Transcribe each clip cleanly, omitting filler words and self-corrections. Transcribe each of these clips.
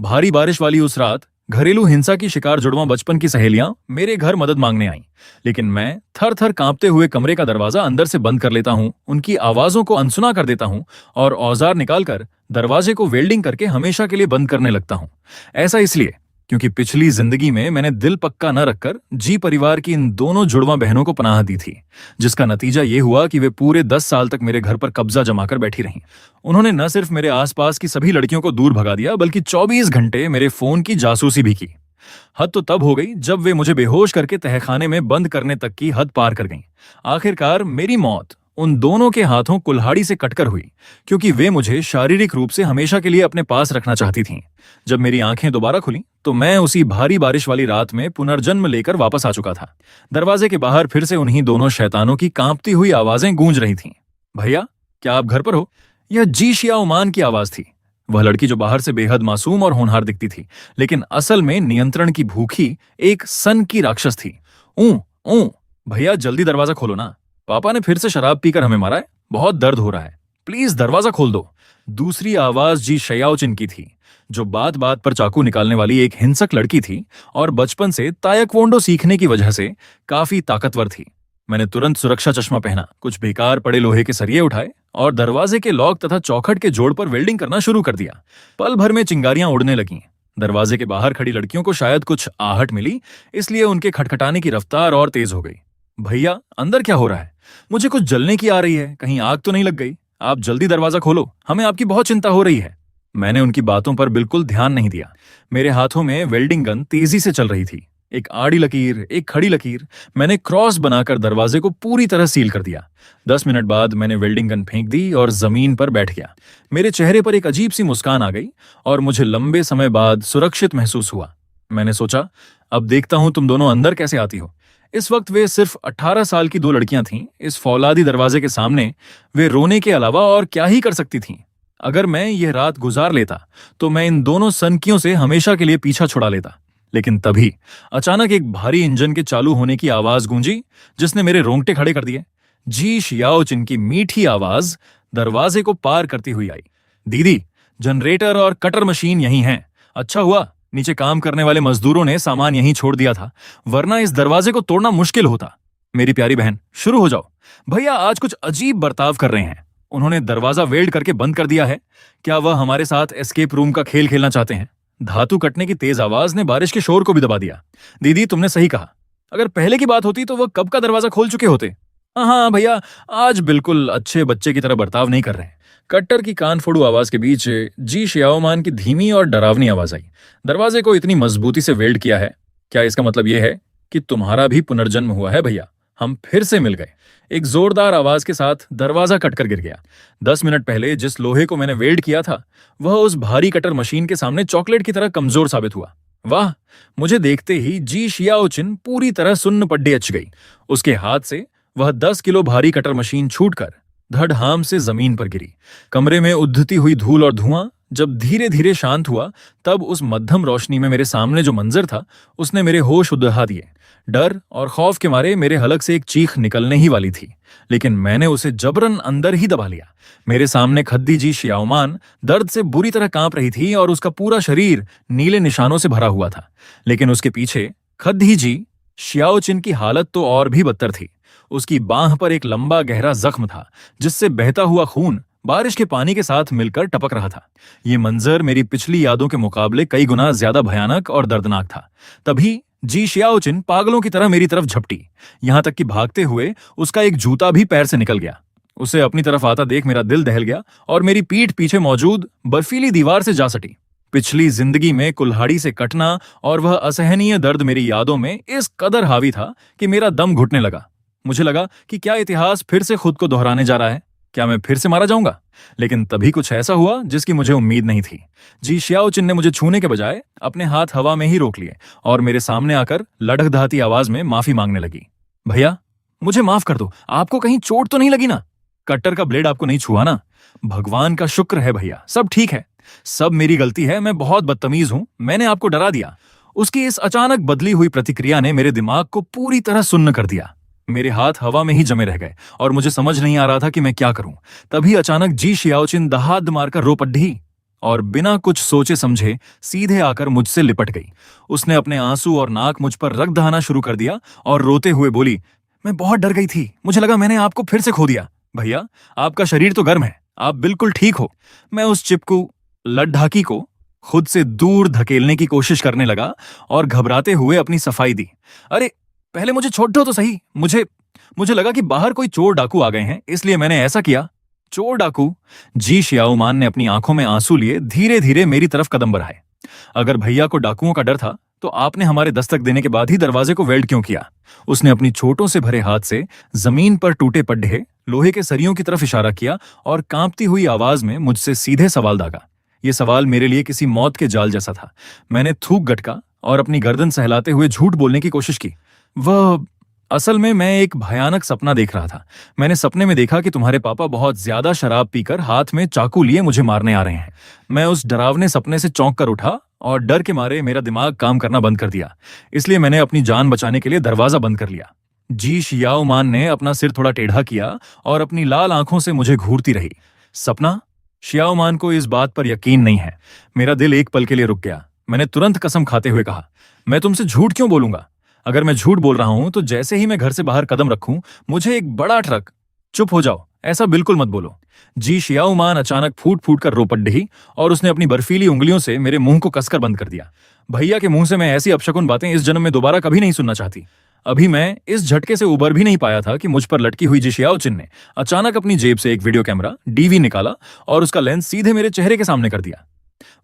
भारी बारिश वाली उस रात घरेलू हिंसा की शिकार जुड़वा बचपन की सहेलियां मेरे घर मदद मांगने आईं। लेकिन मैं थर थर कांपते हुए कमरे का दरवाजा अंदर से बंद कर लेता हूं, उनकी आवाजों को अनसुना कर देता हूं और औजार निकालकर दरवाजे को वेल्डिंग करके हमेशा के लिए बंद करने लगता हूं। ऐसा इसलिए क्योंकि पिछली जिंदगी में मैंने दिल पक्का न रखकर जी परिवार की इन दोनों जुड़वा बहनों को पनाह दी थी, जिसका नतीजा ये हुआ कि वे पूरे 10 साल तक मेरे घर पर कब्जा जमाकर बैठी रहीं। उन्होंने न सिर्फ मेरे आसपास की सभी लड़कियों को दूर भगा दिया, बल्कि 24 घंटे मेरे फोन की जासूसी भी की। हद तो तब हो गई जब वे मुझे बेहोश करके तहखाने में बंद करने तक की हद पार कर गईं। आखिरकार मेरी मौत उन दोनों के हाथों कुल्हाड़ी से कटकर हुई, क्योंकि वे मुझे शारीरिक रूप से हमेशा के लिए अपने पास रखना चाहती थीं। जब मेरी आंखें दोबारा खुलीं तो मैं उसी भारी बारिश वाली रात में पुनर्जन्म लेकर वापस आ चुका था। दरवाजे के बाहर फिर से उन्हीं दोनों शैतानों की कांपती हुई आवाजें गूंज रही थीं। भैया, क्या आप घर पर हो? यह जी शिया उमान की आवाज थी। वह लड़की जो बाहर से बेहद मासूम और होनहार दिखती थी, लेकिन असल में नियंत्रण की भूखी एक सन की राक्षस थी। ऊ ऊ भैया, जल्दी दरवाजा खोलो ना। पापा ने फिर से शराब पीकर हमें मारा है, बहुत दर्द हो रहा है, प्लीज दरवाजा खोल दो। दूसरी आवाज जी शयाओचिन की थी, जो बात बात पर चाकू निकालने वाली एक हिंसक लड़की थी और बचपन से तायक्वोंडो सीखने की वजह से काफी ताकतवर थी। मैंने तुरंत सुरक्षा चश्मा पहना, कुछ बेकार पड़े लोहे के सरिये उठाए और दरवाजे के लॉक तथा चौखट के जोड़ पर वेल्डिंग करना शुरू कर दिया। पल भर में चिंगारियां उड़ने लगीं। दरवाजे के बाहर खड़ी लड़कियों को शायद कुछ आहट मिली, इसलिए उनके खटखटाने की रफ्तार और तेज हो गई। भैया, अंदर क्या हो रहा है? मुझे कुछ जलने की आ रही है, कहीं आग तो नहीं लग गई? आप जल्दी दरवाजा खोलो, हमें आपकी बहुत चिंता हो रही है। मैंने उनकी बातों पर बिल्कुल ध्यान नहीं दिया। मेरे हाथों में वेल्डिंग गन तेजी से चल रही थी। एक आड़ी लकीर, एक खड़ी लकीर, मैंने क्रॉस बनाकर दरवाजे को पूरी तरह सील कर दिया। 10 मिनट बाद मैंने वेल्डिंग गन फेंक दी और जमीन पर बैठ गया। मेरे चेहरे पर एक अजीब सी मुस्कान आ गई और मुझे लंबे समय बाद सुरक्षित महसूस हुआ। मैंने सोचा, अब देखता हूं तुम दोनों अंदर कैसे आती हो। इस वक्त वे सिर्फ 18 साल की दो लड़कियां थीं। इस फौलादी दरवाजे के सामने वे रोने के अलावा और क्या ही कर सकती थीं। अगर मैं यह रात गुजार लेता तो मैं इन दोनों सनकियों से हमेशा के लिए पीछा छुड़ा लेता। लेकिन तभी अचानक एक भारी इंजन के चालू होने की आवाज गूंजी, जिसने मेरे रोंगटे खड़े कर दिए। जी शियाओचिन की मीठी आवाज दरवाजे को पार करती हुई आई। दीदी, जनरेटर और कटर मशीन यहीं हैं। अच्छा हुआ नीचे काम करने वाले मजदूरों ने सामान यहीं छोड़ दिया था, वरना इस दरवाजे को तोड़ना मुश्किल होता। मेरी प्यारी बहन, शुरू हो जाओ। भैया आज कुछ अजीब बर्ताव कर रहे हैं। उन्होंने दरवाजा वेल्ड करके बंद कर दिया है। क्या वह हमारे साथ एस्केप रूम का खेल खेलना चाहते हैं? धातु कटने की तेज आवाज ने बारिश के शोर को भी दबा दिया। दीदी, तुमने सही कहा। अगर पहले की बात होती तो वह कब का दरवाजा खोल चुके होते। हाँ भैया, आज बिल्कुल अच्छे बच्चे की तरह बर्ताव नहीं कर रहे हैं। कट्टर की कान फोड़ू आवाज के बीच जी शियाओमान की धीमी और डरावनी आवाज आई। दरवाजे को इतनी मजबूती से वेल्ड किया है, क्या इसका मतलब यह है कि तुम्हारा भी पुनर्जन्म हुआ है? भैया, हम फिर से मिल गए। एक जोरदार आवाज के साथ दरवाजा कटकर गिर गया। 10 मिनट पहले जिस लोहे को मैंने वेल्ड किया था, वह उस भारी कटर मशीन के सामने चॉकलेट की तरह कमजोर साबित हुआ। वाह, मुझे देखते ही जी शियाओचिन पूरी तरह सुन्न पड्डी अच गई। उसके हाथ से वह 10 किलो भारी कटर मशीन छूटकर धड़ाम से जमीन पर गिरी। कमरे में उद्धती हुई धूल और धुआं जब धीरे धीरे शांत हुआ, तब उस मध्यम रोशनी में मेरे सामने जो मंजर था, उसने मेरे होश उड़ा दिए। डर और खौफ के मारे मेरे हलक से एक चीख निकलने ही वाली थी, लेकिन मैंने उसे जबरन अंदर ही दबा लिया। मेरे सामने खद्दी जी शियाओमान दर्द से बुरी तरह कांप रही थी और उसका पूरा शरीर नीले निशानों से भरा हुआ था। लेकिन उसके पीछे खद्दी जी शियाओचिन की हालत तो और भी बदतर थी। उसकी बांह पर एक लंबा गहरा जख्म था, जिससे बहता हुआ खून बारिश के पानी के साथ मिलकर टपक रहा था। ये मंजर मेरी पिछली यादों के मुकाबले कई गुना ज्यादा भयानक और दर्दनाक था। तभी जी शियाओचिन पागलों की तरह मेरी तरफ झपटी, यहां तक कि भागते हुए उसका एक जूता भी पैर से निकल गया। उसे अपनी तरफ आता देख मेरा दिल दहल गया और मेरी पीठ पीछे मौजूद बर्फीली दीवार से जा सटी। पिछली जिंदगी में कुल्हाड़ी से कटना और वह असहनीय दर्द मेरी यादों में इस कदर हावी था कि मेरा दम घुटने लगा। मुझे लगा कि क्या इतिहास फिर से खुद को दोहराने जा रहा है? क्या मैं फिर से मारा जाऊंगा? लेकिन तभी कुछ ऐसा हुआ जिसकी मुझे उम्मीद नहीं थी। जी शियाओचिन ने मुझे छूने के बजाय अपने हाथ हवा में ही रोक लिए और मेरे सामने आकर लड़खड़ाती आवाज में माफी मांगने लगी। भैया, मुझे माफ कर दो, आपको कहीं चोट तो नहीं लगी ना? कट्टर का ब्लेड आपको नहीं छुआ ना? भगवान का शुक्र है भैया, सब ठीक है। सब मेरी गलती है, मैं बहुत बदतमीज हूं, मैंने आपको डरा दिया। उसकी इस अचानक बदली हुई प्रतिक्रिया ने मेरे दिमाग को पूरी तरह सुन्न कर दिया। मेरे हाथ हवा में ही जमे रह गए और मुझे समझ नहीं आ रहा था कि मैं क्या करूं। तभी अचानक जी शियाओचिन दहाड़ मारकर रो पड़ी। और बिना कुछ सोचे समझे सीधे आकर मुझसे लिपट गई। उसने अपने आंसू और नाक मुझ पर रख दहाना शुरू कर दिया और रोते हुए बोली, मैं बहुत डर गई थी, मुझे लगा मैंने आपको फिर से खो दिया। भैया, आपका शरीर तो गर्म है, आप बिल्कुल ठीक हो। मैं उस चिपकू लड्ढाकी को खुद से दूर धकेलने की कोशिश करने लगा और घबराते हुए अपनी सफाई दी। अरे, पहले मुझे छोड़ दो तो सही, मुझे लगा कि बाहर कोई चोर डाकू आ गए हैं, इसलिए मैंने ऐसा किया। चोर डाकू? जी शियाओमान ने अपनी आंखों में आंसू लिए धीरे धीरे मेरी तरफ कदम बढ़ाए। अगर भैया को डाकुओं का डर था तो आपने हमारे दस्तक देने के बाद ही दरवाजे को वेल्ड क्यों किया? उसने अपनी छोटों से भरे हाथ से जमीन पर टूटे पड्ढे लोहे के सरियों की तरफ इशारा किया और कांपती हुई आवाज में मुझसे सीधे सवाल दागा। ये सवाल मेरे लिए किसी मौत के जाल जैसा था। मैंने थूक गटका और अपनी गर्दन सहलाते हुए झूठ बोलने की कोशिश की। वह असल में मैं एक भयानक सपना देख रहा था। मैंने सपने में देखा कि तुम्हारे पापा बहुत ज्यादा शराब पीकर हाथ में चाकू लिए मुझे मारने आ रहे हैं। मैं उस डरावने सपने से चौंक कर उठा और डर के मारे मेरा दिमाग काम करना बंद कर दिया। इसलिए मैंने अपनी जान बचाने के लिए दरवाजा बंद कर लिया। जी शियाओमान ने अपना सिर थोड़ा टेढ़ा किया और अपनी लाल आंखों से मुझे घूरती रही। सपना? शियाओमान को इस बात पर यकीन नहीं है। मेरा दिल एक पल के लिए रुक गया। मैंने तुरंत कसम खाते हुए कहा, मैं तुमसे झूठ क्यों बोलूंगा? अगर मैं झूठ बोल रहा हूं तो जैसे ही मैं घर से बाहर कदम रखूं मुझे एक बड़ा ट्रक। चुप हो जाओ, ऐसा बिल्कुल मत बोलो। जी शियाओमान अचानक फूट फूट कर रो पड़ी और उसने अपनी बर्फीली उंगलियों से मेरे मुंह को कसकर बंद कर दिया। भैया के मुंह से मैं ऐसी अपशकुन बातें इस जन्म में दोबारा कभी नहीं सुनना चाहती। अभी मैं इस झटके से उबर भी नहीं पाया था कि मुझ पर लटकी हुई जी शियाओचिन ने अचानक अपनी जेब से एक वीडियो कैमरा डीवी निकाला और उसका लेंस सीधे मेरे चेहरे के सामने कर दिया।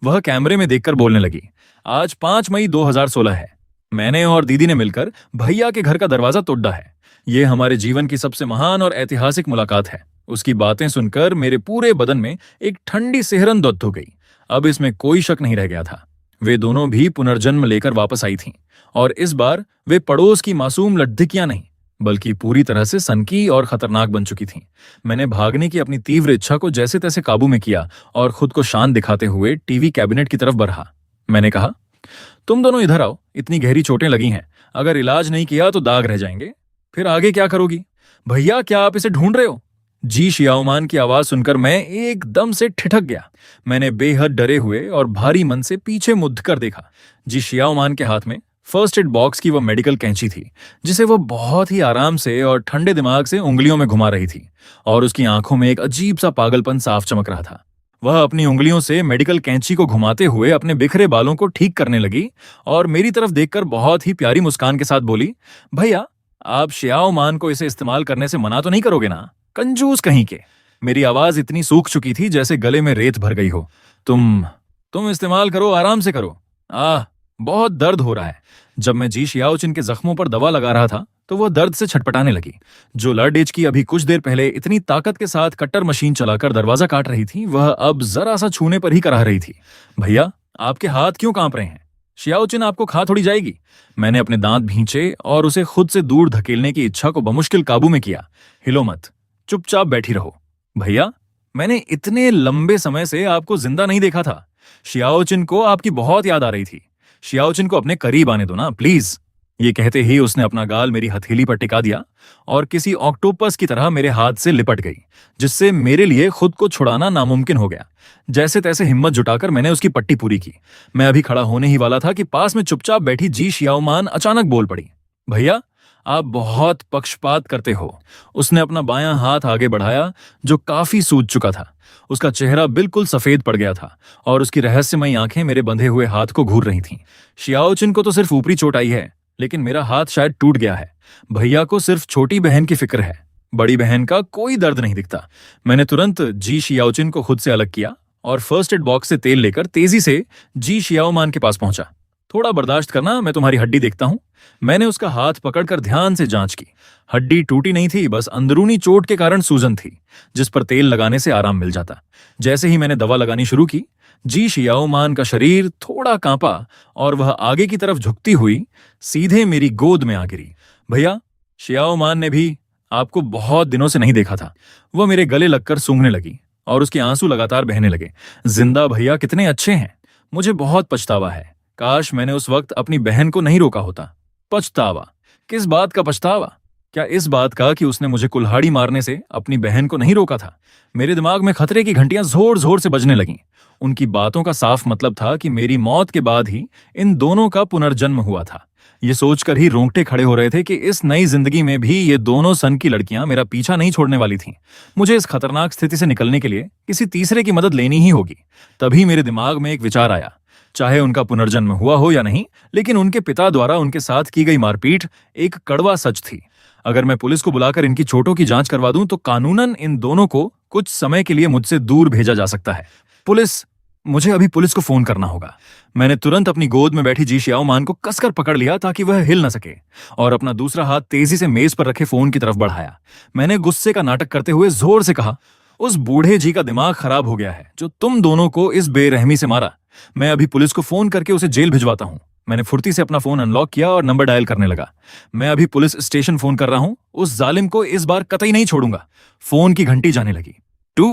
वह कैमरे में देखकर बोलने लगी, आज 5 मई 2016 है। मैंने और दीदी ने मिलकर भैया के घर का दरवाजा तोड़ा है। ये हमारे जीवन की सबसे महान और ऐतिहासिक मुलाकात है। उसकी बातें सुनकर मेरे पूरे बदन में एक ठंडी सिहरन दौड़ हो गई। अब इसमें कोई शक नहीं रह गया था। वे दोनों भी पुनर्जन्म लेकर वापस आई थीं और इस बार वे पड़ोस की मासूम लड्ढकियां नहीं बल्कि पूरी तरह से सनकी और खतरनाक बन चुकी थीं। मैंने भागने की अपनी तीव्र इच्छा को जैसे तैसे काबू में किया और खुद को शांत दिखाते हुए टीवी कैबिनेट की तरफ बढ़ा। मैंने कहा, तुम दोनों इधर आओ, इतनी गहरी चोटें लगी हैं, अगर इलाज नहीं किया तो दाग रह जाएंगे। फिर आगे क्या करोगी? भैया, क्या आप इसे ढूंढ रहे हो? जी शियाओमान की आवाज सुनकर मैं एकदम से ठिठक गया। मैंने बेहद डरे हुए और भारी मन से पीछे मुड़ कर देखा। जी शियाओमान के हाथ में फर्स्ट एड बॉक्स की वह मेडिकल कैंची थी जिसे वो बहुत ही आराम से और ठंडे दिमाग से उंगलियों में घुमा रही थी और उसकी आंखों में एक अजीब सा पागलपन साफ चमक रहा था। वह अपनी उंगलियों से मेडिकल कैंची को घुमाते हुए अपने बिखरे बालों को ठीक करने लगी और मेरी तरफ देखकर बहुत ही प्यारी मुस्कान के साथ बोली, भैया, आप शियाओमान को इसे इस्तेमाल करने से मना तो नहीं करोगे ना? कंजूस कहीं के। मेरी आवाज इतनी सूख चुकी थी जैसे गले में रेत भर गई हो। तुम इस्तेमाल करो, आराम से करो। बहुत दर्द हो रहा है। जब मैं जी शियाओचिन के जख्मों पर दवा लगा रहा था तो वह दर्द से छटपटाने लगी। जो लड़ेज की अभी कुछ देर पहले इतनी ताकत के साथ कट्टर मशीन चलाकर दरवाजा काट रही थी, वह अब जरा सा छूने पर ही कराह रही थी। भैया, आपके हाथ क्यों कांप रहे हैं? शियाओचिन आपको खा थोड़ी जाएगी। मैंने अपने दांत भींचे और उसे खुद से दूर धकेलने की इच्छा को बमुश्किल काबू में किया। हिलो मत, चुपचाप बैठी रहो। भैया, मैंने इतने लंबे समय से आपको जिंदा नहीं देखा था। शियाओचिन को आपकी बहुत याद आ रही थी। शियाओचिन को अपने करीब आने दो ना, प्लीज। ये कहते ही उसने अपना गाल मेरी हथेली पर टिका दिया और किसी ऑक्टोपस की तरह मेरे हाथ से लिपट गई, जिससे मेरे लिए खुद को छुड़ाना नामुमकिन हो गया। जैसे तैसे हिम्मत जुटाकर मैंने उसकी पट्टी पूरी की। मैं अभी खड़ा होने ही वाला था कि पास में चुपचाप बैठी जी शियाओमान अचानक बोल पड़ी, भैया, आप बहुत पक्षपात करते हो। उसने अपना बायां हाथ आगे बढ़ाया जो काफी सूज चुका था। उसका चेहरा बिल्कुल सफेद पड़ गया था और उसकी रहस्यमयी आंखें मेरे बंधे हुए हाथ को घूर रही थीं। शियाओचिन को तो सिर्फ ऊपरी चोट आई है, लेकिन मेरा हाथ शायद टूट गया है। भैया को सिर्फ छोटी बहन की फिक्र है, बड़ी बहन का कोई दर्द नहीं दिखता। मैंने तुरंत जी शियाओचिन को खुद से अलग किया और फर्स्ट एड बॉक्स से तेल लेकर तेजी से जी शियाओमान के पास पहुंचा। थोड़ा बर्दाश्त करना, मैं तुम्हारी हड्डी देखता हूं। मैंने उसका हाथ पकड़कर ध्यान से जांच की। हड्डी टूटी नहीं थी, बस अंदरूनी चोट के कारण सूजन थी जिस पर तेल लगाने से आराम मिल जाता। जैसे ही मैंने दवा लगानी शुरू की, जी शियाओमान का शरीर थोड़ा कांपा और वह आगे की तरफ झुकती हुई सीधे मेरी गोद में आ गिरी। भैया, शियाओमान ने भी आपको बहुत दिनों से नहीं देखा था। वह मेरे गले लगकर सूंघने लगी और उसके आंसू लगातार बहने लगे। जिंदा भैया कितने अच्छे हैं। मुझे बहुत पछतावा है। काश मैंने उस वक्त अपनी बहन को नहीं रोका होता। पछतावा? किस बात का पछतावा? क्या इस बात का कि उसने मुझे कुल्हाड़ी मारने से अपनी बहन को नहीं रोका था? मेरे दिमाग में खतरे की घंटियां जोर जोर से बजने लगीं। उनकी बातों का साफ मतलब था कि मेरी मौत के बाद ही इन दोनों का पुनर्जन्म हुआ था। ये सोचकर ही रोंगटे खड़े हो रहे थे कि इस नई जिंदगी में भी ये दोनों सन की लड़कियां मेरा पीछा नहीं छोड़ने वाली थीं। मुझे इस खतरनाक स्थिति से निकलने के लिए किसी तीसरे की मदद लेनी ही होगी। तभी मेरे दिमाग में एक विचार आया। चाहे उनका पुनर्जन्म हुआ हो या नहीं, लेकिन उनके पिता द्वारा उनके साथ की गई मारपीट एक कड़वा सच थी। अगर मैं पुलिस को बुलाकर इनकी चोटों की जांच करवा दूं तो कानूनन इन दोनों को कुछ समय के लिए मुझसे दूर भेजा जा सकता है। मुझे अभी पुलिस को फोन करना होगा। मैंने तुरंत अपनी गोद में बैठी जी शियाओ मान को कसकर पकड़ लिया ताकि वह हिल न सके, और अपना दूसरा हाथ तेजी से मेज पर रखे फोन की तरफ बढ़ाया। मैंने गुस्से का नाटक करते हुए जोर से कहा, उस बूढ़े जी का दिमाग खराब हो गया है जो तुम दोनों को इस बेरहमी से मारा। मैं अभी पुलिस को फोन करके उसे जेल भिजवाता हूं। मैंने फुर्ती से अपना फोन अनलॉक किया और नंबर डायल करने लगा। मैं अभी पुलिस स्टेशन फोन कर रहा हूं। उस जालिम को इस बार कतई नहीं छोड़ूंगा। फोन की घंटी जाने लगी। टू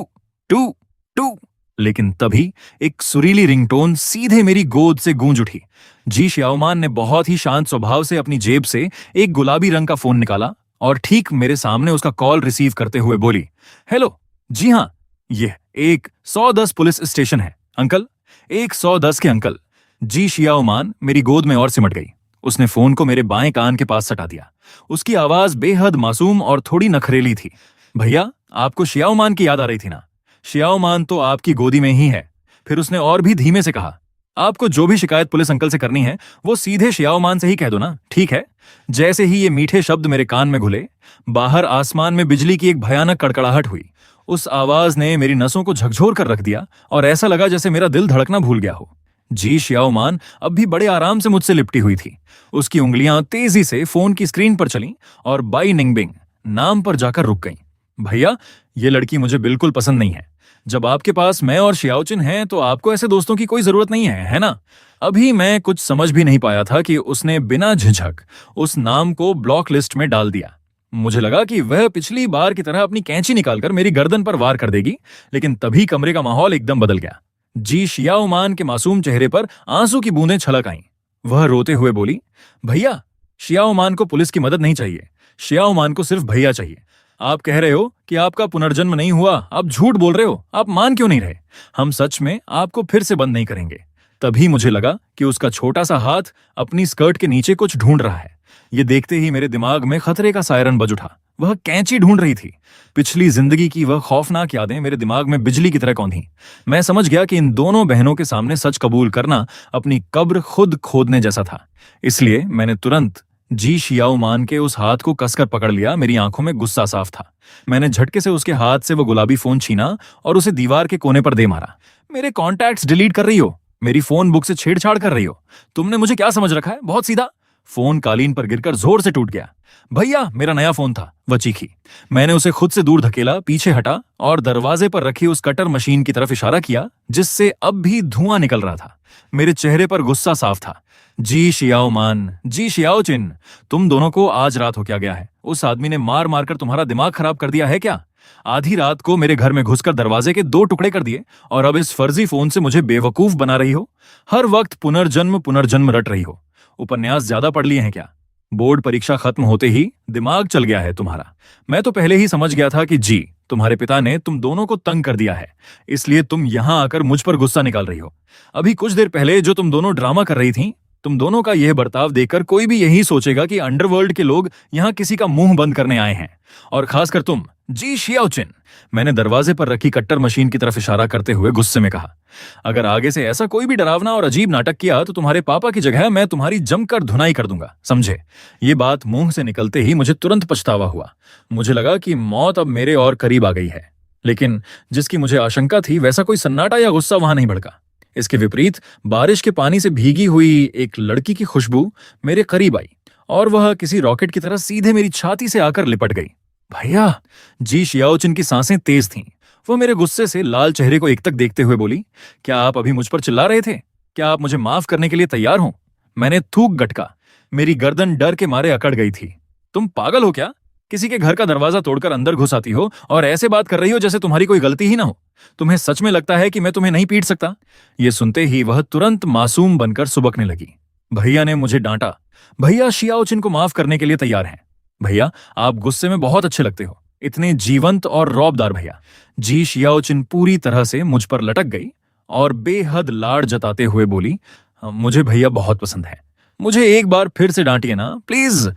टू टू। लेकिन तभी एक सुरीली रिंगटोन सीधे मेरी गोद से गूंज उठी। जी शियाओमान ने बहुत ही शांत स्वभाव से अपनी जेब से एक गुलाबी रंग का फोन निकाला और ठीक मेरे सामने उसका कॉल रिसीव करते हुए बोली, हेलो, जी हां, यह 110 पुलिस स्टेशन है अंकल, 110 के अंकल। जी शियाओमान मेरी गोद में और सिमट गई। उसने फोन को मेरे बाएं कान के पास सटा दिया। उसकी आवाज बेहद मासूम और थोड़ी नखरेली थी। भैया, आपको शियाओमान की याद आ रही थी ना? शियाओमान तो आपकी गोदी में ही है। फिर उसने और भी धीमे से कहा, आपको जो भी शिकायत पुलिस अंकल से करनी है वो सीधे शियाओमान से ही कह दो ना, ठीक है? जैसे ही ये मीठे शब्द मेरे कान में घुले, बाहर आसमान में बिजली की एक भयानक कड़कड़ाहट हुई। उस आवाज ने मेरी नसों को झकझोर कर रख दिया और ऐसा लगा जैसे मेरा दिल धड़कना भूल गया हो। जी शियाओमान अब भी बड़े आराम से मुझसे लिपटी हुई थी। उसकी उंगलियां तेजी से फोन की स्क्रीन पर चलीं और बाई निंगबिंग नाम पर जाकर रुक गईं। भैया, ये लड़की मुझे बिल्कुल पसंद नहीं है। जब आपके पास मैं और शियाओचिन हैं तो आपको ऐसे दोस्तों की कोई जरूरत नहीं है, है ना? अभी मैं कुछ समझ भी नहीं पाया था कि उसने बिना झिझक उस नाम को ब्लॉक लिस्ट में डाल दिया। मुझे लगा कि वह पिछली बार की तरह अपनी कैंची निकालकर मेरी गर्दन पर वार कर देगी, लेकिन तभी कमरे का माहौल एकदम बदल गया। जी शियाओमान के मासूम चेहरे पर आंसू की बूंदें छलक आईं। वह रोते हुए बोली, भैया, शियाओमान को पुलिस की मदद नहीं चाहिए। शियाओमान को सिर्फ भैया चाहिए। आप कह रहे हो कि आपका पुनर्जन्म नहीं हुआ, आप झूठ बोल रहे हो। आप मान क्यों नहीं रहे? हम सच में आपको फिर से बंद नहीं करेंगे। तभी मुझे लगा कि उसका छोटा सा हाथ अपनी स्कर्ट के नीचे कुछ ढूंढ रहा है। ये देखते ही मेरे दिमाग में खतरे का सायरन बज उठा। वह कैंची ढूंढ रही थी। पिछली जिंदगी की वह खौफनाक यादें मेरे दिमाग में बिजली की तरह कौंधी। मैं समझ गया कि इन दोनों बहनों के सामने सच कबूल करना अपनी कब्र खुद खोदने जैसा था। इसलिए मैंने तुरंत जी शियाओमान के उस हाथ को कसकर पकड़ लिया। मेरी आंखों में गुस्सा साफ था। मैंने झटके से उसके हाथ से वो गुलाबी फोन छीना और उसे दीवार के कोने पर दे मारा। मेरे कॉन्टैक्ट्स डिलीट कर रही हो, मेरी फोन बुक से छेड़छाड़ कर रही हो। तुमने मुझे क्या समझ रखा है? बहुत सीधा। फोन कालीन पर गिरकर जोर से टूट गया। भैया, मेरा नया फोन था, वह चीखी। मैंने उसे खुद से दूर धकेला, पीछे हटा और दरवाजे पर रखी उस कटर मशीन की तरफ इशारा किया जिससे अब भी धुआं निकल रहा था। मेरे चेहरे पर गुस्सा साफ था। जी शियाओमान, जी शियाओचिन, तुम दोनों को आज रात हो क्या गया है? उस आदमी ने मार मारकर तुम्हारा दिमाग खराब कर दिया है क्या? आधी रात को मेरे घर में घुसकर दरवाजे के 2 टुकड़े कर दिए और अब इस फर्जी फोन से मुझे बेवकूफ बना रही हो। हर वक्त पुनर्जन्म पुनर्जन्म रट रही हो। उपन्यास ज्यादा पढ़ लिए हैं क्या? बोर्ड परीक्षा खत्म होते ही दिमाग चल गया है तुम्हारा। मैं तो पहले ही समझ गया था कि जी, तुम्हारे पिता ने तुम दोनों को तंग कर दिया है, इसलिए तुम यहां आकर मुझ पर गुस्सा निकाल रही हो। अभी कुछ देर पहले जो तुम दोनों ड्रामा कर रही थीं, तुम दोनों का यह बर्ताव देखकर कोई भी यही सोचेगा कि अंडरवर्ल्ड के लोग यहां किसी का मुंह बंद करने आए हैं, और खासकर तुम, जी शियाओचिन। मैंने दरवाजे पर रखी कट्टर मशीन की तरफ इशारा करते हुए गुस्से में कहा, अगर आगे से ऐसा कोई भी डरावना और अजीब नाटक किया तो तुम्हारे पापा की जगह मैं तुम्हारी जमकर धुनाई कर दूंगा, समझे? ये बात मुंह से निकलते ही मुझे तुरंत पछतावा हुआ। मुझे लगा कि मौत अब मेरे और करीब आ गई है, लेकिन जिसकी मुझे आशंका थी वैसा कोई सन्नाटा या गुस्सा वहां नहीं भड़का। इसके विपरीत बारिश के पानी से भीगी हुई एक लड़की की खुशबू मेरे करीब आई और वह किसी रॉकेट की तरह सीधे मेरी छाती से आकर लिपट गई। भैया, जी शियाओचिन की सांसें तेज थीं। वो मेरे गुस्से से लाल चेहरे को एकटक देखते हुए बोली, क्या आप अभी मुझ पर चिल्ला रहे थे? क्या आप मुझे माफ करने के लिए तैयार हो? मैंने थूक गटका। मेरी गर्दन डर के मारे अकड़ गई थी। तुम पागल हो क्या? किसी के घर का दरवाजा तोड़कर अंदर घुस आती हो और ऐसे बात कर रही हो जैसे तुम्हारी कोई गलती ही ना हो। तुम्हें सच में लगता है कि मैं तुम्हें नहीं पीट सकता? ये सुनते ही वह तुरंत मासूम बनकर सुबकने लगी। भैया ने मुझे डांटा। भैया शियाओचिन को माफ करने के लिए तैयार हैं। भैया, आप गुस्से में बहुत अच्छे लगते हो, इतने जीवंत और रौबदार भैया। जी शियाओचिन पूरी तरह से मुझ पर लटक गई और बेहद लाड़ जताते हुए बोली, मुझे भैया बहुत पसंद है, मुझे एक बार फिर से डांटिए ना प्लीज,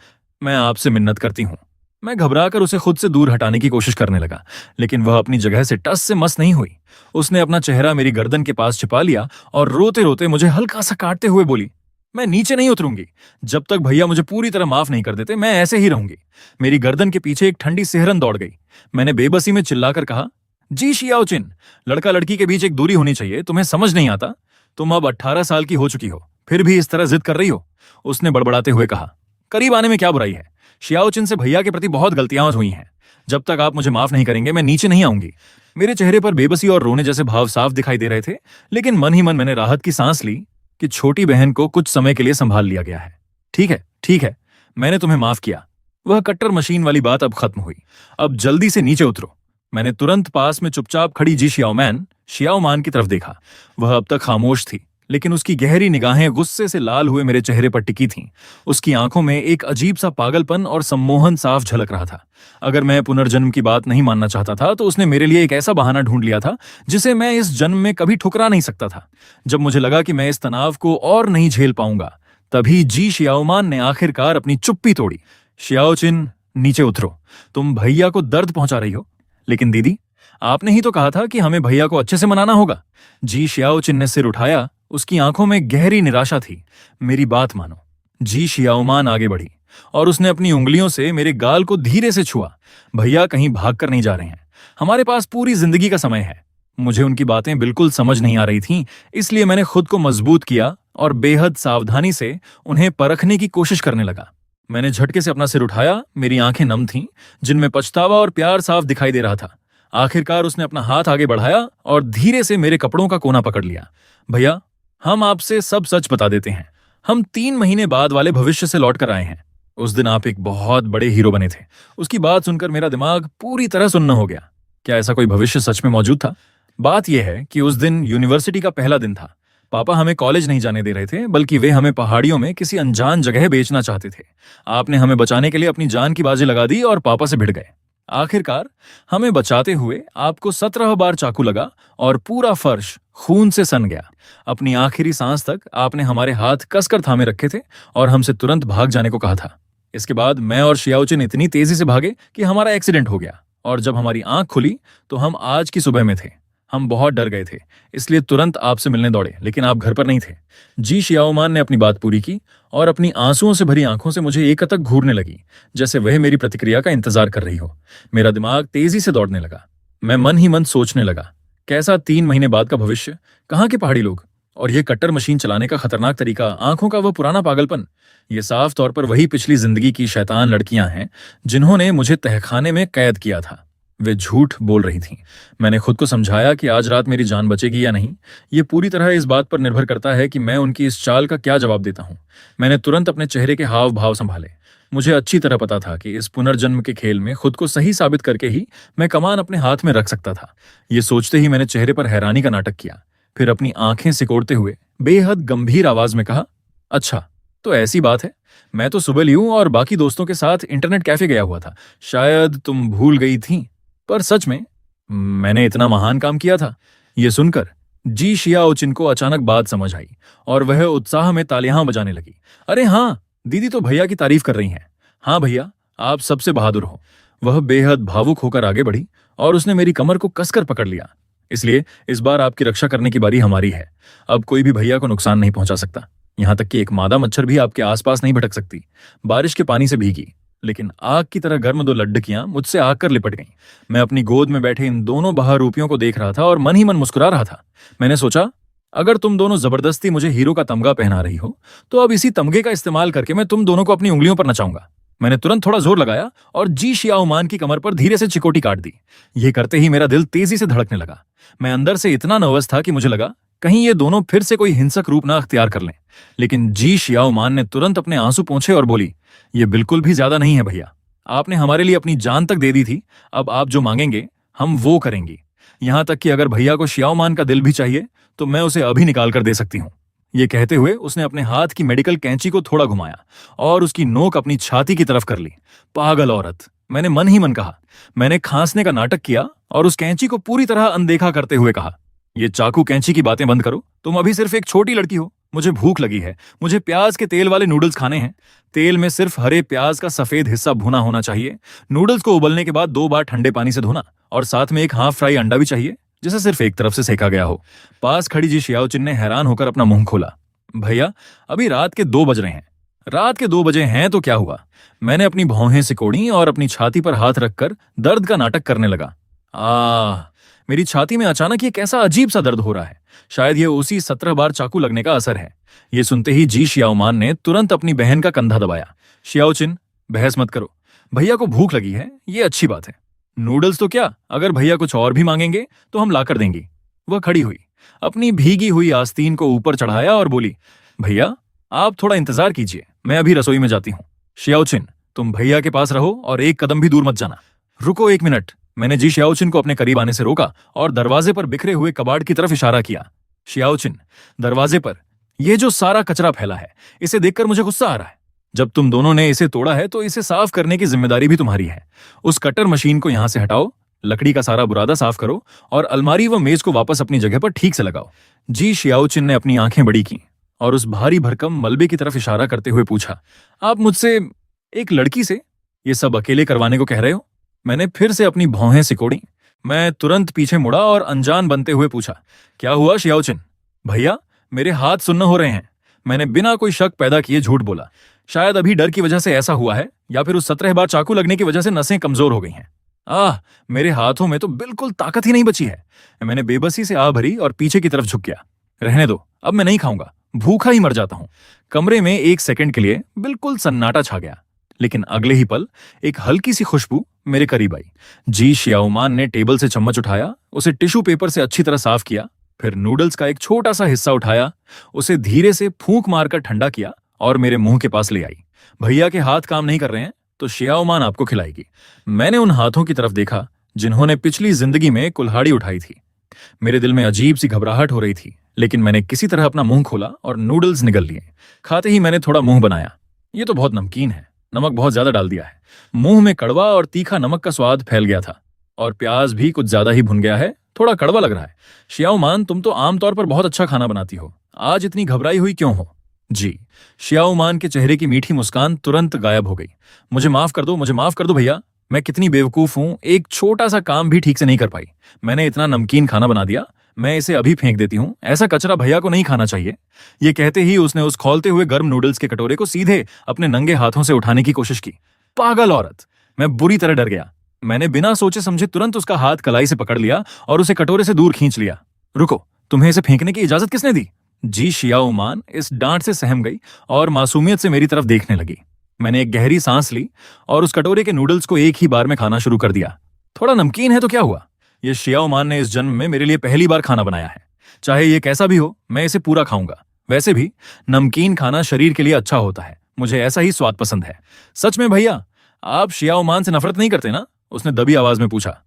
मैं आपसे मिन्नत करती हूँ। मैं घबराकर उसे खुद से दूर हटाने की कोशिश करने लगा, लेकिन वह अपनी जगह से टस से मस नहीं हुई। उसने अपना चेहरा मेरी गर्दन के पास छिपा लिया और रोते रोते मुझे हल्का सा काटते हुए बोली, मैं नीचे नहीं उतरूंगी, जब तक भैया मुझे पूरी तरह माफ नहीं कर देते मैं ऐसे ही रहूंगी। मेरी गर्दन के पीछे एक ठंडी सिहरन दौड़ गई। मैंने बेबसी में चिल्लाकर कहा, जी शियाओचिन, लड़का लड़की के बीच एक दूरी होनी चाहिए, तुम्हें समझ नहीं आता? तुम अब 18 साल की हो चुकी हो, फिर भी इस तरह जिद कर रही हो। उसने बड़बड़ाते हुए कहा, करीब आने में क्या बुराई है? शियाओचिन से भैया के प्रति बहुत गलतियां हुई हैं, जब तक आप मुझे माफ नहीं करेंगे मैं नीचे नहीं आऊंगी। मेरे चेहरे पर बेबसी और रोने जैसे भाव साफ दिखाई दे रहे थे, लेकिन मन ही मन मैंने राहत की सांस ली कि छोटी बहन को कुछ समय के लिए संभाल लिया गया है। ठीक है, मैंने तुम्हें माफ किया। वह कट्टर मशीन वाली बात अब खत्म हुई, अब जल्दी से नीचे उतरो। मैंने तुरंत पास में चुपचाप खड़ी जी शियाओमान की तरफ देखा। वह अब तक खामोश थी, लेकिन उसकी गहरी निगाहें गुस्से से लाल हुए मेरे चेहरे पर टिकी थीं। उसकी आंखों में एक अजीब सा पागलपन और सम्मोहन साफ झलक रहा था। अगर मैं पुनर्जन्म की बात नहीं मानना चाहता था तो उसने मेरे लिए एक ऐसा बहाना ढूंढ लिया था जिसे मैं इस जन्म में कभी ठुकरा नहीं सकता था। जब मुझे लगा कि मैं इस तनाव को और नहीं झेल पाऊंगा, तभी जी शियाओमान ने आखिरकार अपनी चुप्पी तोड़ी। शियाओचिन, नीचे उतरो, तुम भैया को दर्द पहुंचा रही हो। लेकिन दीदी, आपने ही तो कहा था कि हमें भैया को अच्छे से मनाना होगा। जी शियाओचिन ने सिर उठाया, उसकी आंखों में गहरी निराशा थी। मेरी बात मानो। जी शियाओमान आगे बढ़ी और उसने अपनी उंगलियों से मेरे गाल को धीरे से छुआ। भैया कहीं भाग कर नहीं जा रहे हैं, हमारे पास पूरी जिंदगी का समय है। मुझे उनकी बातें बिल्कुल समझ नहीं आ रही थीं, इसलिए मैंने खुद को मजबूत किया और बेहद सावधानी से उन्हें परखने की कोशिश करने लगा। मैंने झटके से अपना सिर उठाया, मेरी आंखें नम थीं, जिनमें पछतावा और प्यार साफ दिखाई दे रहा था। आखिरकार उसने अपना हाथ आगे बढ़ाया और धीरे से मेरे कपड़ों का कोना पकड़ लिया। भैया, हम आपसे सब सच बता देते हैं, हम 3 महीने बाद वाले भविष्य से लौट कर आए हैं। उस दिन आप एक बहुत बड़े हीरो बने थे। उसकी बात सुनकर मेरा दिमाग पूरी तरह सुन्न हो गया। क्या ऐसा कोई भविष्य सच में मौजूद था? बात यह है कि उस दिन यूनिवर्सिटी का पहला दिन था। पापा हमें कॉलेज नहीं जाने दे रहे थे, बल्कि वे हमें पहाड़ियों में किसी अनजान जगह बेचना चाहते थे। आपने हमें बचाने के लिए अपनी जान की बाजी लगा दी और पापा से भिड़ गए। आखिरकार हमें बचाते हुए आपको 17 बार चाकू लगा और पूरा फर्श खून से सन गया। अपनी आखिरी सांस तक आपने हमारे हाथ कसकर थामे रखे थे और हमसे तुरंत भाग जाने को कहा था। इसके बाद मैं और शियाओचिन इतनी तेजी से भागे कि हमारा एक्सीडेंट हो गया, और जब हमारी आंख खुली तो हम आज की सुबह में थे। हम बहुत डर गए थे, इसलिए तुरंत आपसे मिलने दौड़े, लेकिन आप घर पर नहीं थे। जी शियाओमान ने अपनी बात पूरी की और अपनी आंसुओं से भरी आंखों से मुझे एकटक घूरने लगी, जैसे वह मेरी प्रतिक्रिया का इंतजार कर रही हो। मेरा दिमाग तेजी से दौड़ने लगा। मैं मन ही मन सोचने लगा, कैसा 3 महीने बाद का भविष्य, कहाँ के पहाड़ी लोग, और ये कट्टर मशीन चलाने का खतरनाक तरीका, आंखों का वह पुराना पागलपन। ये साफ तौर पर वही पिछली जिंदगी की शैतान लड़कियां हैं जिन्होंने मुझे तहखाने में कैद किया था। वे झूठ बोल रही थीं। मैंने खुद को समझाया कि आज रात मेरी जान बचेगी या नहीं, ये पूरी तरह इस बात पर निर्भर करता है कि मैं उनकी इस चाल का क्या जवाब देता हूं। मैंने तुरंत अपने चेहरे के हाव भाव संभाले। मुझे अच्छी तरह पता था कि इस पुनर्जन्म के खेल में खुद को सही साबित करके ही मैं कमान अपने हाथ में रख सकता था। ये सोचते ही मैंने चेहरे पर हैरानी का नाटक किया, फिर अपनी आंखें सिकोड़ते हुए बेहद गंभीर आवाज में कहा, अच्छा तो ऐसी बात है, मैं तो सुबह लियूं और बाकी दोस्तों के साथ इंटरनेट कैफे गया हुआ था, शायद तुम भूल गई थी, पर सच में मैंने इतना महान काम किया था। ये सुनकर जी शियाओचिन को अचानक बात समझ आई और वह उत्साह में तालियां बजाने लगी। अरे हाँ, दीदी तो भैया की तारीफ कर रही हैं। हाँ भैया, आप सबसे बहादुर हो। वह बेहद भावुक होकर आगे बढ़ी और उसने मेरी कमर को कसकर पकड़ लिया। इसलिए इस बार आपकी रक्षा करने की बारी हमारी है। अब कोई भी भैया को नुकसान नहीं पहुंचा सकता, यहां तक कि एक मादा मच्छर भी आपके आसपास नहीं भटक सकती। बारिश के पानी से भीगी लेकिन आग की तरह गर्म 2 लड्डकियां मुझसे आकर लिपट गईं। मैं अपनी गोद में बैठे इन दोनों बहरूपियों को देख रहा था और मन ही मन मुस्कुरा रहा था। मैंने सोचा, अगर तुम दोनों जबरदस्ती मुझे हीरो का तमगा पहना रही हो, तो अब इसी तमगे का इस्तेमाल करके मैं तुम दोनों को अपनी उंगलियों पर नचाऊंगा। मैंने तुरंत थोड़ा जोर लगाया और जी शियाओमान की कमर पर धीरे से चिकोटी काट दी। यह करते ही मेरा दिल तेजी से धड़कने लगा। मैं अंदर से इतना नर्वस था कि मुझे लगा कहीं ये दोनों फिर से कोई हिंसक रूप ना अख्तियार कर लें। लेकिन जी शियाओमान ने तुरंत अपने आंसू पोंछे और बोली, ये बिल्कुल भी ज्यादा नहीं है भैया, आपने हमारे लिए अपनी जान तक दे दी थी, अब आप जो मांगेंगे हम वो करेंगी। यहां तक कि अगर भैया को शियाओमान का दिल भी चाहिए तो मैं उसे अभी निकाल कर दे सकती हूँ। ये कहते हुए उसने अपने हाथ की मेडिकल कैंची को थोड़ा घुमाया और उसकी नोक अपनी छाती की तरफ कर ली। पागल औरत, मैंने मन ही मन कहा। मैंने खांसने का नाटक किया और उस कैंची को पूरी तरह अनदेखा करते हुए कहा, ये चाकू कैंची की बातें बंद करो। तुम अभी सिर्फ एक छोटी लड़की हो। मुझे भूख लगी है। मुझे प्याज के तेल वाले नूडल्स खाने हैं। तेल में सिर्फ हरे प्याज का सफेद हिस्सा भुना होना चाहिए। नूडल्स को उबलने के बाद 2 बार ठंडे पानी से धोना और साथ में एक हाफ फ्राई अंडा भी चाहिए जिसे सिर्फ एक तरफ से सेका गया हो। पास खड़ी जी शियाओचिन ने हैरान होकर अपना मुंह खोला। भैया, अभी रात के 2 बज रहे हैं। रात के 2 बजे हैं तो क्या हुआ? मैंने अपनी भौहें सिकोड़ी और अपनी छाती पर हाथ रखकर दर्द का नाटक करने लगा। मेरी छाती में अचानक ये कैसा अजीब सा दर्द हो रहा है। शायद ये उसी 17 बार चाकू लगने का असर है। ये सुनते ही जी शियाओमान ने तुरंत अपनी बहन का कंधा दबाया। शियाओचिन, बहस मत करो। भैया को भूख लगी है, ये अच्छी बात है। नूडल्स तो क्या, अगर भैया कुछ और भी मांगेंगे तो हम लाकर देंगे। वह खड़ी हुई, अपनी भीगी हुई आस्तीन को ऊपर चढ़ाया और बोली, भैया आप थोड़ा इंतजार कीजिए, मैं अभी रसोई में जाती हूँ। शियाओचिन, तुम भैया के पास रहो और एक कदम भी दूर मत जाना। रुको 1 मिनट। मैंने जी शियाओचिन को अपने करीब आने से रोका और दरवाजे पर बिखरे हुए कबाड़ की तरफ इशारा किया। शियाओचिन, दरवाजे पर यह जो सारा कचरा फैला है, इसे देखकर मुझे गुस्सा आ रहा है। जब तुम दोनों ने इसे तोड़ा है तो इसे साफ करने की जिम्मेदारी भी तुम्हारी है। उस कटर मशीन को यहां से हटाओ, लकड़ी का सारा बुरादा साफ करो और अलमारी व मेज को वापस अपनी जगह पर ठीक से लगाओ। जी शियाओचिन ने अपनी आंखें बड़ी की और उस भारी भरकम मलबे की तरफ इशारा करते हुए पूछा, आप मुझसे एक लड़की से ये सब अकेले करवाने को कह रहे हो? मैंने फिर से अपनी भौहें सिकोड़ी। मैं तुरंत पीछे मुड़ा और अनजान बनते हुए पूछा, क्या हुआ शियाओचिन? भैया, मेरे हाथ सुन्न हो रहे हैं। मैंने बिना कोई शक पैदा किए झूठ बोला। शायद अभी डर की वजह से ऐसा हुआ है या फिर उस 17 बार चाकू लगने की वजह से नसें कमजोर हो गई हैं। मेरे हाथों में तो बिल्कुल ताकत ही नहीं बची है। मैंने बेबसी से भरी और पीछे की तरफ झुक गया। रहने दो, अब मैं नहीं खाऊंगा, भूखा ही मर जाता हूं। कमरे में 1 सेकंड के लिए बिल्कुल सन्नाटा छा गया, लेकिन अगले ही पल एक हल्की सी खुशबू मेरे करीब आई। जी शियाओमान ने टेबल से चम्मच उठाया, उसे टिश्यू पेपर से अच्छी तरह साफ किया, फिर नूडल्स का एक छोटा सा हिस्सा उठाया, उसे धीरे से फूंक मारकर ठंडा किया और मेरे मुंह के पास ले आई। भैया के हाथ काम नहीं कर रहे हैं तो शियाओमान आपको खिलाएगी। मैंने उन हाथों की तरफ देखा जिन्होंने पिछली जिंदगी में कुल्हाड़ी उठाई थी। मेरे दिल में अजीब सी घबराहट हो रही थी, लेकिन मैंने किसी तरह अपना मुंह खोला और नूडल्स निगल लिए। खाते ही मैंने थोड़ा मुंह बनाया। ये तो बहुत नमकीन है, नमक बहुत ज्यादा डाल दिया है। मुंह में कड़वा और तीखा नमक का स्वाद फैल गया था और प्याज भी कुछ ज्यादा ही भुन गया है, थोड़ा कड़वा लग रहा है। शियाओमान, तुम तो आमतौर पर बहुत अच्छा खाना बनाती हो, आज इतनी घबराई हुई क्यों हो? जी। शियाओमान के चेहरे की मीठी मुस्कान तुरंत गायब हो गई। मुझे माफ कर दो, मुझे माफ कर दो भैया। मैं कितनी बेवकूफ हूं, एक छोटा सा काम भी ठीक से नहीं कर पाई। मैंने इतना नमकीन खाना बना दिया, मैं इसे अभी फेंक देती हूँ। ऐसा कचरा भैया को नहीं खाना चाहिए। ये कहते ही उसने उस खौलते हुए गर्म नूडल्स के कटोरे को सीधे अपने नंगे हाथों से उठाने की कोशिश की। पागल औरत! मैं बुरी तरह डर गया। मैंने बिना सोचे समझे तुरंत उसका हाथ कलाई से पकड़ लिया और उसे कटोरे से दूर खींच लिया। रुको, तुम्हें इसे फेंकने की इजाजत किसने दी? जी शियाओमान इस डांट से सहम गई और मासूमियत से मेरी तरफ देखने लगी। मैंने एक गहरी सांस ली और उस कटोरे के नूडल्स को एक ही बार में खाना शुरू कर दिया। थोड़ा नमकीन है तो क्या हुआ? ये शियाओमान ने इस जन्म में मेरे लिए पहली बार खाना बनाया है। चाहे ये कैसा भी हो, मैं इसे पूरा खाऊंगा। वैसे भी नमकीन खाना शरीर के लिए अच्छा होता है, मुझे ऐसा ही स्वाद पसंद है। सच में भैया, आप शियाओमान से नफरत नहीं करते ना? उसने दबी आवाज में पूछा।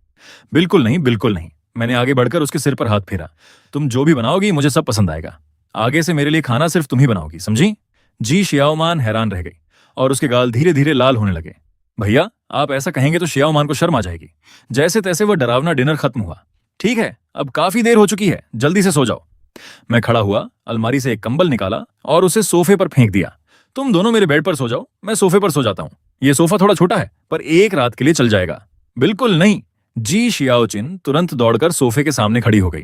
बिल्कुल नहीं, बिल्कुल नहीं। मैंने आगे बढ़कर उसके सिर पर हाथ फेरा। तुम जो भी बनाओगी मुझे सब पसंद आएगा। आगे से मेरे लिए खाना सिर्फ तुम ही बनाओगी, समझी? जी शियाओमान हैरान रह गई और उसके गाल धीरे धीरे लाल होने लगे। भैया, आप ऐसा कहेंगे तो शियाओमान को शर्म आ जाएगी। जैसे तैसे वह डरावना डिनर खत्म हुआ। ठीक है, अब काफी देर हो चुकी है, जल्दी से सो जाओ। मैं खड़ा हुआ, अलमारी से एक कंबल निकाला और उसे सोफे पर फेंक दिया। तुम दोनों मेरे बेड पर सो जाओ, मैं सोफे पर सो जाता हूँ। ये सोफा थोड़ा छोटा है, पर एक रात के लिए चल जाएगा। बिल्कुल नहीं। जी शियाओचिन तुरंत दौड़कर सोफे के सामने खड़ी हो गई।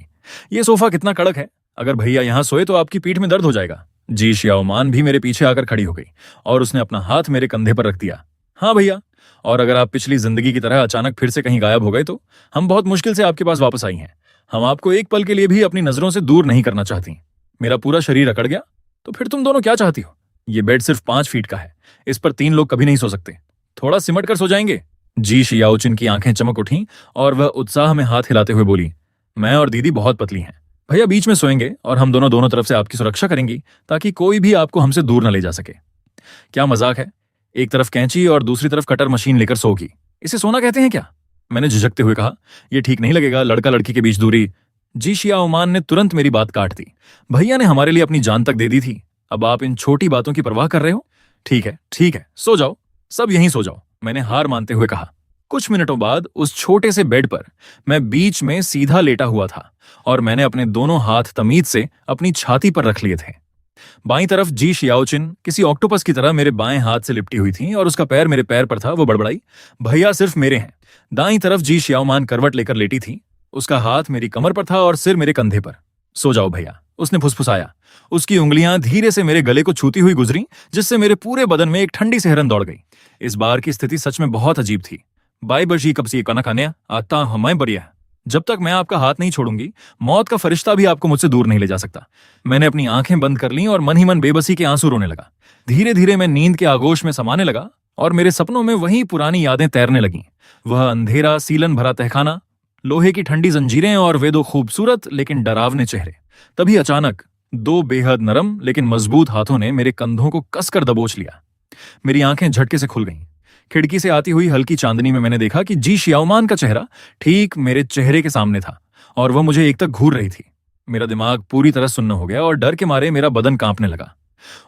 ये सोफा कितना कड़क है, अगर भैया यहाँ सोए तो आपकी पीठ में दर्द हो जाएगा। जी शियाओमान भी मेरे पीछे आकर खड़ी हो गई और उसने अपना हाथ मेरे कंधे पर रख दिया। हाँ भैया, और अगर आप पिछली जिंदगी की तरह अचानक फिर से कहीं गायब हो गए तो हम बहुत मुश्किल से आपके पास वापस आई हैं। हम आपको एक पल के लिए भी अपनी नजरों से दूर नहीं करना चाहती। मेरा पूरा शरीर अकड़ गया तो फिर तुम दोनों क्या चाहती हो? ये बेड सिर्फ 5 फीट का है, इस पर 3 लोग कभी नहीं सो सकते। थोड़ा सिमट कर सो जाएंगे? जी शियाओचिन की आंखें चमक उठी और वह उत्साह में हाथ हिलाते हुए बोली, मैं और दीदी बहुत पतली हैं। भैया बीच में सोएंगे और हम दोनों तरफ से आपकी सुरक्षा करेंगी ताकि कोई भी आपको हमसे दूर न ले जा सके। क्या मजाक है? एक तरफ कैंची और दूसरी तरफ कटर मशीन लेकर सोगी, इसे सोना कहते हैं क्या? मैंने झिझकते हुए कहा, यह ठीक नहीं लगेगा, लड़का लड़की के बीच दूरी। जी शियाओमान ने तुरंत मेरी बात काट दी। भैया ने हमारे लिए अपनी जान तक दे दी थी, अब आप इन छोटी बातों की परवाह कर रहे हो? ठीक है, सो जाओ, सब यहीं सो जाओ, मैंने हार मानते हुए कहा। कुछ मिनटों बाद उस छोटे से बेड पर मैं बीच में सीधा लेटा हुआ था और मैंने अपने दोनों हाथ तमीज से अपनी छाती पर रख लिए थे। बाईं तरफ जी शियाओचिन किसी ऑक्टोपस की तरह मेरे बाएं हाथ से लिपटी हुई थी और उसका पैर मेरे पैर पर था। वो बड़बड़ाई, भैया सिर्फ मेरे हैं। दाईं तरफ जी शियाओमान करवट लेकर लेटी थी, उसका हाथ मेरी कमर पर था और सिर मेरे कंधे पर। सो जाओ भैया, उसने फुसफुसाया। उसकी उंगलियां धीरे से मेरे गले को छूती हुई गुजरी, जिससे मेरे पूरे बदन में एक ठंडी सिहरन दौड़ गई। इस बार की स्थिति सच में बहुत अजीब थी। बाई बशी कब से कना खाने आता हमें बढ़िया। जब तक मैं आपका हाथ नहीं छोड़ूंगी, मौत का फरिश्ता भी आपको मुझसे दूर नहीं ले जा सकता। मैंने अपनी आंखें बंद कर लीं और मन ही मन बेबसी के आंसू रोने लगा। धीरे धीरे मैं नींद के आगोश में समाने लगा और मेरे सपनों में वही पुरानी यादें तैरने लगीं। वह अंधेरा, सीलन भरा तहखाना, लोहे की ठंडी जंजीरें और वे दो खूबसूरत लेकिन डरावने चेहरे। तभी अचानक दो बेहद नरम लेकिन मजबूत हाथों ने मेरे कंधों को कसकर दबोच लिया। मेरी आंखें झटके से खुल गईं। खिड़की से आती हुई हल्की चांदनी में मैंने देखा कि जी शियाओमान का चेहरा ठीक मेरे चेहरे के सामने था और वह मुझे एक तक घूर रही थी। मेरा दिमाग पूरी तरह सुन्न हो गया और डर के मारे मेरा बदन कांपने लगा।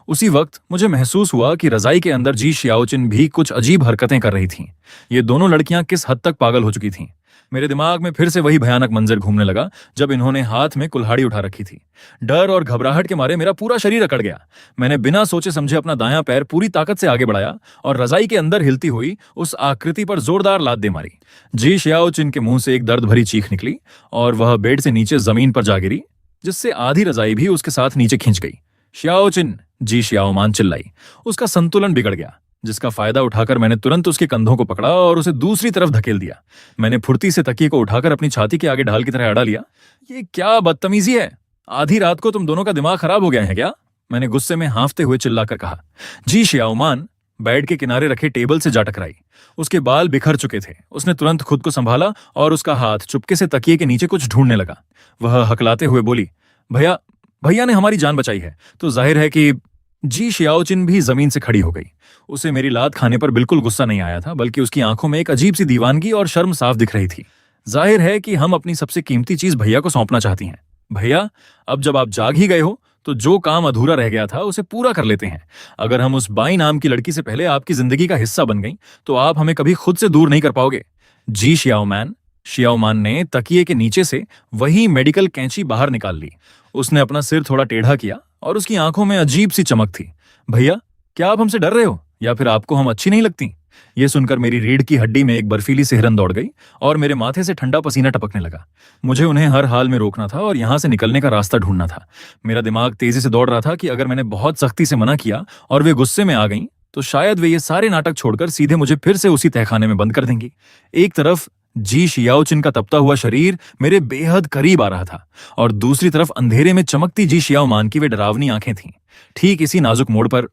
उसी वक्त मुझे महसूस हुआ कि रजाई के अंदर जी शियाओचिन भी कुछ अजीब हरकतें कर रही थीं। ये दोनों लड़कियां किस हद तक पागल हो चुकी थीं। मेरे दिमाग में फिर से वही भयानक मंजर घूमने लगा जब इन्होंने हाथ में कुल्हाड़ी उठा रखी थी। डर और घबराहट के मारे मेरा पूरा शरीर अकड़ गया। मैंने बिना सोचे समझे अपना दायां पैर पूरी ताकत से आगे बढ़ाया और रजाई के अंदर हिलती हुई उस आकृति पर जोरदार लात दे मारी। जी शियाओचिन के मुंह से एक दर्द भरी चीख निकली और वह बेड से नीचे जमीन पर जा गिरी, जिससे आधी रजाई भी उसके साथ नीचे खिंच गई। शियाओचिन, जी शियाओमान चिल्लाई। उसका संतुलन बिगड़ गया, जिसका फायदा उठाकर मैंने तुरंत उसके कंधों को पकड़ा और उसे दूसरी तरफ धकेल दिया। मैंने फुर्ती से तकिए को उठाकर अपनी छाती के आगे ढाल की तरह अड़ा लिया। ये क्या बदतमीजी है? आधी रात को तुम दोनों का दिमाग खराब हो गया है क्या? मैंने गुस्से में हांफते हुए चिल्लाकर कहा। जी शियाओमान बेड के किनारे रखे टेबल से जा टकराई। उसके बाल बिखर चुके थे। उसने तुरंत खुद को संभाला और उसका हाथ चुपके से तकिए के नीचे कुछ ढूंढने लगा। वह हकलाते हुए बोली, भैया, भैया ने हमारी जान बचाई है तो जाहिर है कि। जी शियाओचिन भी जमीन से खड़ी हो गई। उसे मेरी लात खाने पर बिल्कुल गुस्सा नहीं आया था, बल्कि उसकी आंखों में एक अजीब सी दीवानगी और शर्म साफ दिख रही थी। जाहिर है कि हम अपनी सबसे कीमती चीज भैया को सौंपना चाहती हैं। भैया, अब जब आप जाग ही गए हो तो जो काम अधूरा रह गया था उसे पूरा कर लेते हैं। अगर हम उस बाई नाम की लड़की से पहले आपकी जिंदगी का हिस्सा बन गई तो आप हमें कभी खुद से दूर नहीं कर पाओगे। जी शियाओमान ने तकिए के नीचे से वही मेडिकल कैंची बाहर निकाल ली। उसने अपना सिर थोड़ा टेढ़ा किया और उसकी आंखों में अजीब सी चमक थी। भैया, क्या आप हमसे डर रहे हो या फिर आपको हम अच्छी नहीं लगती? यह सुनकर मेरी रीढ़ की हड्डी में एक बर्फीली सिहरन दौड़ गई और मेरे माथे से ठंडा पसीना टपकने लगा। मुझे उन्हें हर हाल में रोकना था और यहां से निकलने का रास्ता ढूंढना था। मेरा दिमाग तेजी से दौड़ रहा था कि अगर मैंने बहुत सख्ती से मना किया और वे गुस्से में आ गईं तो शायद वे ये सारे नाटक छोड़कर सीधे मुझे फिर से उसी तहखाने में बंद कर देंगी। एक तरफ जी शियाओचिन का तपता हुआ शरीर मेरे बेहद करीब आ रहा था और दूसरी तरफ अंधेरे में चमकती जी शियाओमान की वे डरावनी आंखें थीं। ठीक इसी नाजुक मोड़ पर